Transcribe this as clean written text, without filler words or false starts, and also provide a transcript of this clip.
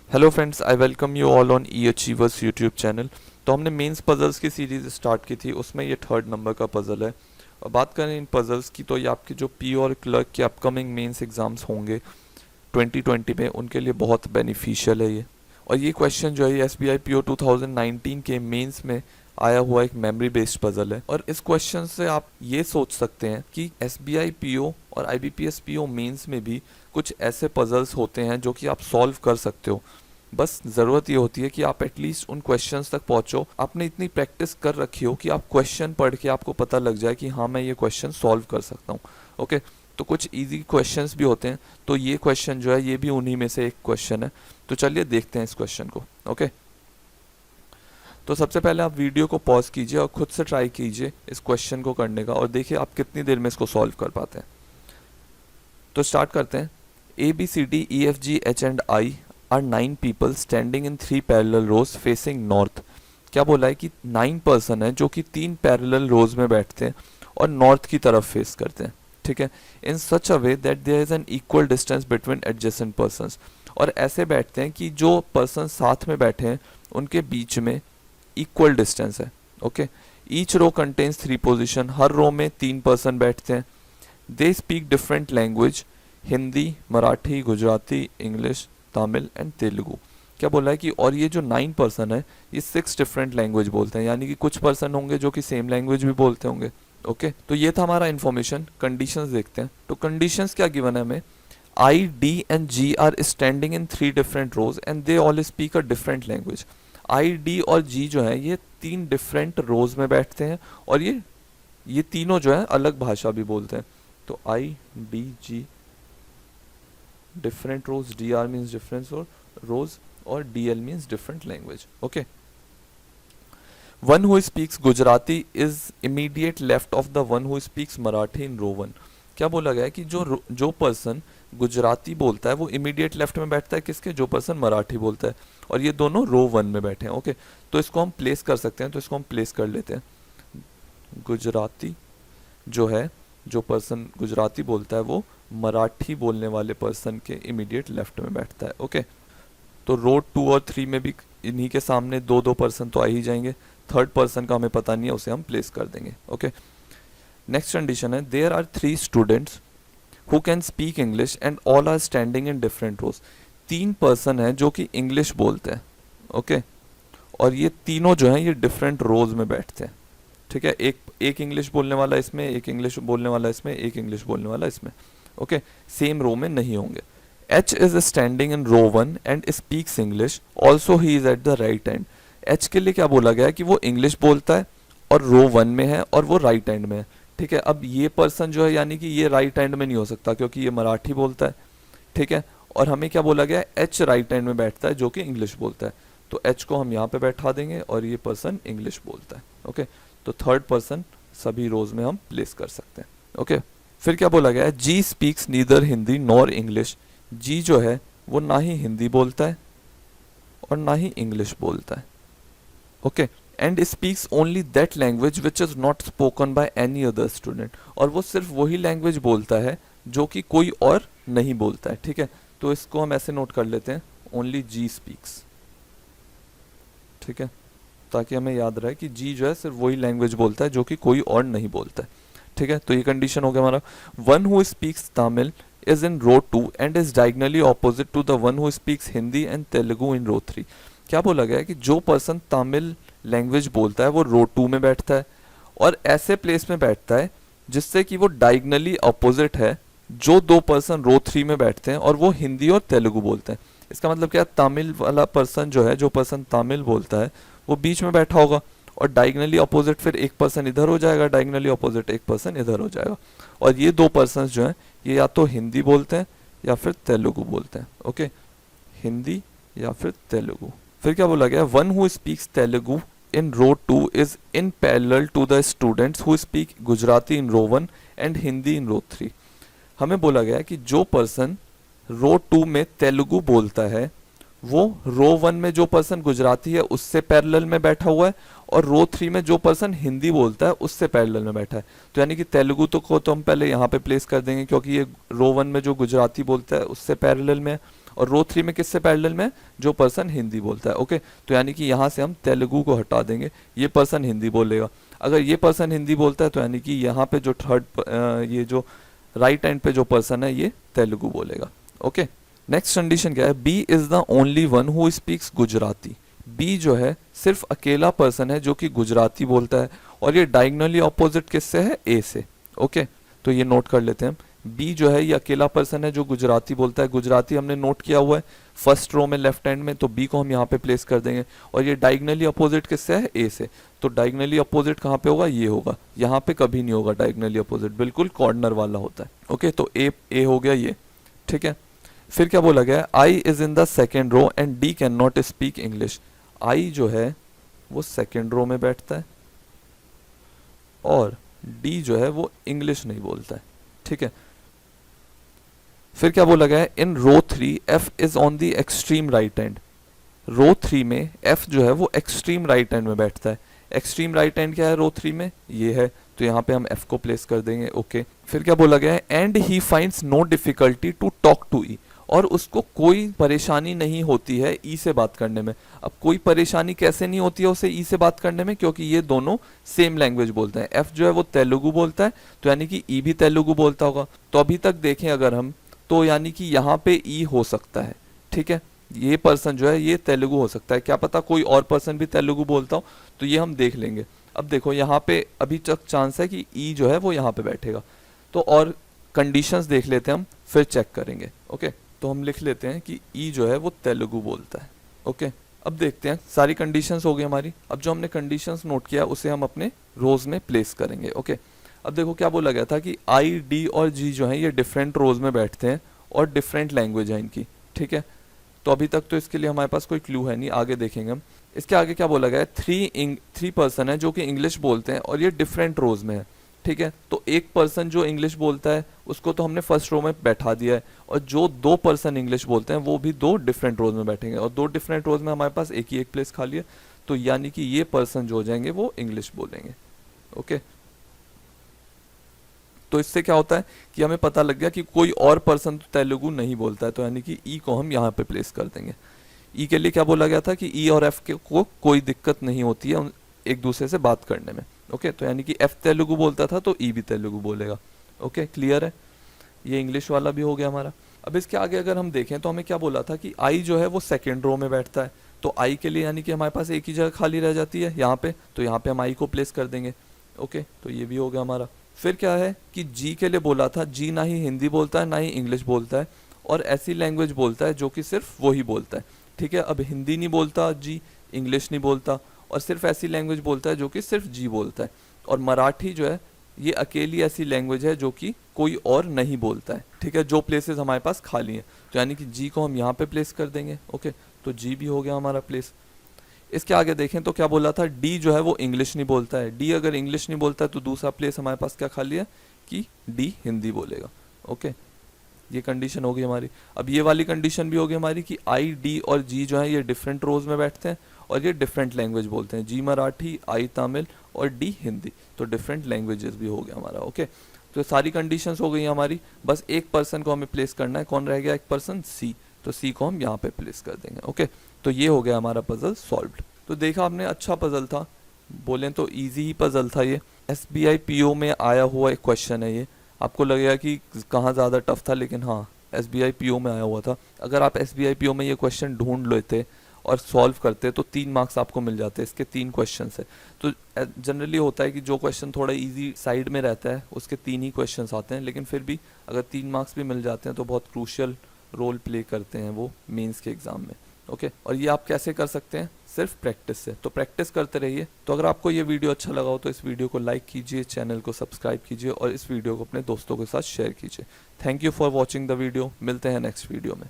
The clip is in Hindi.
Hello friends, I welcome you all on E achievers YouTube channel. तो हमने मेंस पजल्स की सीरीज स्टार्ट की थी, उसमें ये 3rd नंबर का पजल है। और बात करें इन पजल्स की, तो ये आपके जो पी और क्लर्क के अपकमिंग मेंस एग्जाम्स होंगे 2020 में, उनके लिए बहुत बेनिफिशियल है ये। और ये क्वेश्चन जो है ये एसबीआई पीओ 2019 के मेंस में आया हुआ एक मेमोरी बेस्ड पजल है। और इस क्वेश्चन से आप ये सोच सकते हैं कि एसबीआई पीओ और आईबीपीएस पीओ मेंस में भी कुछ ऐसे पजल्स होते हैं जो कि आप सॉल्व कर सकते हो। बस ज़रूरत ये होती है कि आप एटलीस्ट उन क्वेश्चंस तक पहुंचो, आपने इतनी प्रैक्टिस कर रखी हो कि आप क्वेश्चन पढ़ के आपको पता लग जाए कि हाँ, मैं ये क्वेश्चन सॉल्व कर सकता हूँ। ओके, तो कुछ इजी क्वेश्चंस भी होते हैं, तो ये क्वेश्चन जो है ये भी उन्हीं में से एक क्वेश्चन है। तो चलिए देखते हैं इस क्वेश्चन को। ओके, तो सबसे पहले आप वीडियो को पॉज कीजिए और खुद से ट्राई कीजिए इस क्वेश्चन को करने का, और देखिए आप कितनी देर में इसको सॉल्व कर पाते हैं। तो स्टार्ट करते हैं। A B C D E F G H and I are 9 people standing in 3 parallel rows facing north. क्या बोला है कि 9 पर्सन है जो कि 3 पैरेलल रोज में बैठते हैं और नॉर्थ की तरफ फेस करते हैं। ठीक है, in such a way that there is an equal distance between adjacent persons. और ऐसे बैठते हैं कि जो पर्सन साथ में बैठे हैं उनके बीच में इक्वल डिस्टेंस है। Okay, each row contains 3 position, हर रो में 3 पर्सन बैठते हैं। They speak different language, Hindi, Marathi, Gujarati, English, Tamil and Telugu. क्या बोला है कि और ये जो 9 पर्सन है ये 6 डिफरेंट लैंग्वेज बोलते हैं, यानी कि कुछ पर्सन होंगे जो कि सेम लैंग्वेज भी बोलते होंगे। ओके, तो ये था हमारा इन्फॉर्मेशन। कंडीशंस देखते हैं। तो कंडीशंस क्या गिवन है हमें? I, D and G are standing in 3 different rows and they all speak a different language. I, D और जी जो है ये 3 डिफरेंट रोज में बैठते हैं और ये तीनों जो है अलग भाषा भी बोलते हैं। तो I, D, G different rows, D R means different rows और D L means different language. Okay, one who speaks Gujarati is immediate left of the one who speaks Marathi in row one. क्या बोला गया है कि जो पर्सन गुजराती बोलता है वो इमीडिएट लेफ्ट में बैठता है किसके? जो पर्सन मराठी बोलता है, और ये दोनों रो वन में बैठे हैं। ओके, तो इसको हम प्लेस कर सकते हैं, तो इसको हम प्लेस कर लेते हैं। गुजराती जो है, जो पर्सन गुजराती बोलता है वो मराठी बोलने वाले पर्सन के इमीडिएट लेफ्ट में बैठता है। ओके, तो रो 2 और 3 में भी इन्हीं के सामने 2-2 पर्सन तो आ ही जाएंगे। थर्ड पर्सन का हमें पता नहीं है, उसे हम प्लेस कर देंगे। ओके, नेक्स्ट कंडीशन है there are 3 students who can speak English and all are standing in different rows. 3 person है जो कि इंग्लिश बोलते हैं। ओके, और ये तीनों जो हैं ये डिफरेंट रोज में बैठते हैं। ठीक है, एक इंग्लिश बोलने वाला इसमें, एक इंग्लिश बोलने वाला इसमें, एक इंग्लिश बोलने वाला इसमें। ओके, सेम रो में नहीं होंगे। H is standing in row 1 and speaks English, also he is at the right end. H के लिए क्या बोला गया है कि वो इंग्लिश बोलता है और रो 1 में है और वो राइट एंड में है। ठीक है, अब ये पर्सन जो है यानी कि ये राइट एंड में नहीं हो सकता क्योंकि ये मराठी बोलता है। ठीक है, और हमें क्या बोला गया है? एच राइट एंड में बैठता है जो कि इंग्लिश बोलता है, तो एच को हम यहाँ पे बैठा देंगे और ये पर्सन इंग्लिश बोलता है। ओके, तो थर्ड पर्सन सभी रोज में हम प्लेस कर सकते हैं। ओके, फिर क्या बोला गया है? G speaks neither Hindi nor English. G जो है वो ना ही हिंदी बोलता है और ना ही इंग्लिश बोलता है। Okay, and speaks only that language which is not spoken by any other student. और वो सिर्फ वही लैंग्वेज बोलता है जो कि कोई और नहीं बोलता है। ठीक है, तो इसको हम ऐसे नोट कर लेते हैं, ओनली जी स्पीक्स। ठीक है, ताकि हमें याद रहे कि जी जो है सिर्फ वही लैंग्वेज बोलता है जो कि कोई और नहीं बोलता है। ठीक है, तो ये कंडीशन हो गया हमारा। One who speaks Tamil is in row 2 and is diagonally opposite to the one who speaks Hindi and Telugu in row 3। क्या बोला गया है कि जो पर्सन तमिल लैंग्वेज बोलता है वो रो 2 में बैठता है और ऐसे प्लेस में बैठता है जिससे कि वो डायगनली अपोजिट है जो 2 पर्सन रो 3 में बैठते हैं और वो हिंदी और तेलुगु बोलते हैं। इसका मतलब क्या? तमिल वाला पर्सन जो है, जो पर्सन तमिल बोलता है वो बीच में बैठा होगा और डायगनली अपोजिट फिर एक पर्सन इधर हो जाएगा, डायगनली अपोजिट एक पर्सन इधर हो जाएगा, और ये 2 पर्सन जो हैं ये या तो हिंदी बोलते हैं या फिर तेलुगु बोलते हैं। ओके, हिंदी या फिर तेलुगु। फिर क्या बोला गया? One who speaks Telugu in row 2 is in parallel to the students who speak Gujarati in row 1 and Hindi in row 3। हमें बोला गया कि जो पर्सन रो 2 में तेलुगु बोलता है वो रो 1 में जो पर्सन गुजराती है उससे पैरेलल में बैठा हुआ है और रो 3 में जो पर्सन हिंदी बोलता है उससे पैरेलल में बैठा है। तो यानी कि तेलुगु को तो हम पहले यहाँ पे प्लेस कर देंगे क्योंकि ये रो 1 में जो गुजराती बोलता है उससे पैरेलल में है, और रो 3 में किससे पैरेलल में है? जो पर्सन हिंदी बोलता है। ओके, तो यानी कि यहाँ से हम तेलुगु को हटा देंगे, ये पर्सन हिंदी बोलेगा। अगर ये पर्सन हिंदी बोलता है तो यानी कि यहाँ पे जो ये जो राइट हैंड पे जो पर्सन है ये तेलुगु बोलेगा। ओके, नेक्स्ट कंडीशन क्या है? B is the only one who speaks Gujarati. B जो है सिर्फ अकेला पर्सन है जो कि गुजराती बोलता है, और ये डायगोनली ऑपोजिट किससे है? ए से। ओके, तो ये नोट कर लेते हैं। बी जो है ये अकेला पर्सन है जो गुजराती बोलता है। गुजराती हमने नोट किया हुआ है फर्स्ट रो में लेफ्ट हैंड में, तो बी को हम यहाँ पे प्लेस कर देंगे। और ये डायगोनली अपोजिट किससे है? ए से। तो डायगोनली अपोजिट कहाँ पे होगा? ये होगा, यहाँ पे कभी नहीं होगा डायगोनली अपोजिट, बिल्कुल कॉर्नर वाला होता है। ओके, तो ए हो गया ये, ठीक है। फिर क्या बोला गया है? I is in the second row and D can not speak English. I जो है वो सेकेंड रो में बैठता है और डी जो है वो इंग्लिश नहीं बोलता है, ठीक है। फिर क्या बोला गया है? In row 3 F is on the extreme right hand. Row 3 में एफ जो है वो एक्सट्रीम राइट हैंड में बैठता है। एक्सट्रीम राइट हैंड क्या है रो 3 में? ये है, तो यहाँ पे हम एफ को प्लेस कर देंगे। ओके, फिर क्या बोला गया है? And he finds no difficulty to talk to E. और उसको कोई परेशानी नहीं होती है ई से बात करने में। अब कोई परेशानी कैसे नहीं होती है उसे ई से बात करने में? क्योंकि ये दोनों सेम लैंग्वेज बोलते हैं। एफ जो है वो तेलुगु बोलता है, तो यानी कि ई भी तेलुगु बोलता होगा। तो अभी तक देखें अगर हम, तो यानी कि यहाँ पे ई हो सकता है, ठीक है। ये पर्सन जो है ये तेलुगु हो सकता है, क्या पता कोई और पर्सन भी तेलुगु बोलता हो, तो ये हम देख लेंगे। अब देखो यहाँ पे अभी तक चांस है कि ई जो है वो यहाँ पे बैठेगा। तो और कंडीशंस देख लेते हैं हम, फिर चेक करेंगे। ओके, तो हम लिख लेते हैं कि ई जो है वो तेलुगु बोलता है। ओके, अब देखते हैं, सारी कंडीशंस हो गई हमारी। अब जो हमने कंडीशंस नोट किया उसे हम अपने रोज में प्लेस करेंगे। ओके, अब देखो क्या बोला गया था कि आई, डी और जी जो है ये डिफरेंट रोज में बैठते हैं और डिफरेंट लैंग्वेज है इनकी, ठीक है। तो अभी तक तो इसके लिए हमारे पास कोई क्लू है नहीं, आगे देखेंगे हम। इसके आगे क्या बोला गया है? थ्री पर्सन है जो कि इंग्लिश बोलते हैं और ये डिफरेंट रोज में है, ठीक है। तो एक पर्सन जो इंग्लिश बोलता है उसको तो हमने फर्स्ट रो में बैठा दिया है, और जो दो पर्सन इंग्लिश बोलते हैं वो भी दो डिफरेंट रोज में बैठेंगे, और दो डिफरेंट रोज में हमारे पास एक ही एक प्लेस खाली है। तो यानी कि ये पर्सन जो हो जाएंगे वो इंग्लिश बोलेंगे। ओके, तो इससे क्या होता है कि हमें पता लग गया कि कोई और पर्सन तो तेलुगु नहीं बोलता है, तो यानी कि ई को हम यहाँ पे प्लेस कर देंगे। ई के लिए क्या बोला गया था कि ई और एफ को कोई दिक्कत नहीं होती है एक दूसरे से बात करने में। ओके, तो यानी कि एफ तेलुगु बोलता था तो ई भी तेलुगु बोलेगा। ओके, क्लियर है? ये इंग्लिश वाला भी हो गया हमारा। अब इसके आगे अगर हम देखें तो हमें क्या बोला था कि आई जो है वो सेकेंड रो में बैठता है, तो आई के लिए यानी कि हमारे पास एक ही जगह खाली रह जाती है यहाँ पे, तो यहाँ पे हम आई को प्लेस कर देंगे। ओके, तो ये भी हो गया हमारा। फिर क्या है कि जी के लिए बोला था, जी ना ही हिंदी बोलता है ना ही इंग्लिश बोलता है, और ऐसी लैंग्वेज बोलता है जो कि सिर्फ वो ही बोलता है, ठीक है। अब हिंदी नहीं बोलता जी, इंग्लिश नहीं बोलता, और सिर्फ ऐसी लैंग्वेज बोलता है जो कि सिर्फ जी बोलता है। और मराठी जो है ये अकेली ऐसी लैंग्वेज है जो कि कोई और नहीं बोलता है, ठीक है। जो प्लेसेस हमारे पास खाली हैं, तो यानी कि जी को हम यहाँ पे प्लेस कर देंगे। ओके, तो जी भी हो गया हमारा प्लेस। इसके आगे देखें तो क्या बोला था? डी जो है वो इंग्लिश नहीं बोलता है। डी अगर इंग्लिश नहीं बोलता है तो दूसरा प्लेस हमारे पास क्या खाली है कि डी हिंदी बोलेगा। ओके, ये कंडीशन होगी हमारी। अब ये वाली कंडीशन भी होगी हमारी कि आई, डी और जी जो है ये डिफरेंट रोज में बैठते हैं और ये डिफरेंट लैंग्वेज बोलते हैं। जी मराठी, आई तमिल और डी हिंदी, तो डिफरेंट लैंग्वेजेस भी हो गया हमारा। ओके, तो सारी कंडीशंस हो गई हमारी। बस एक पर्सन को हमें प्लेस करना है, कौन रह गया? एक पर्सन सी, तो सी को हम यहाँ पे प्लेस कर देंगे। ओके, तो ये हो गया हमारा पजल सॉल्व्ड। तो देखा आपने, अच्छा पजल था, बोलें तो इजी ही पजल था ये। SBI PO में आया हुआ एक क्वेश्चन है ये। आपको लगेगा कि कहाँ ज़्यादा टफ था, लेकिन हाँ SBI PO में आया हुआ था। अगर आप SBI PO में ये क्वेश्चन ढूंढ लेते और सॉल्व करते तो 3 मार्क्स आपको मिल जाते। इसके 3 क्वेश्चन है। तो जनरली होता है कि जो क्वेश्चन थोड़ा इजी साइड में रहता है उसके 3 ही क्वेश्चन आते हैं, लेकिन फिर भी अगर 3 मार्क्स भी मिल जाते हैं तो बहुत क्रूशियल रोल प्ले करते हैं वो मेंस के एग्जाम में। ओके, और ये आप कैसे कर सकते हैं? सिर्फ प्रैक्टिस से। तो प्रैक्टिस करते रहिए। तो अगर आपको ये वीडियो अच्छा लगा हो तो इस वीडियो को लाइक कीजिए, चैनल को सब्सक्राइब कीजिए और इस वीडियो को अपने दोस्तों के साथ शेयर कीजिए। Thank you for watching the video. मिलते हैं नेक्स्ट वीडियो में।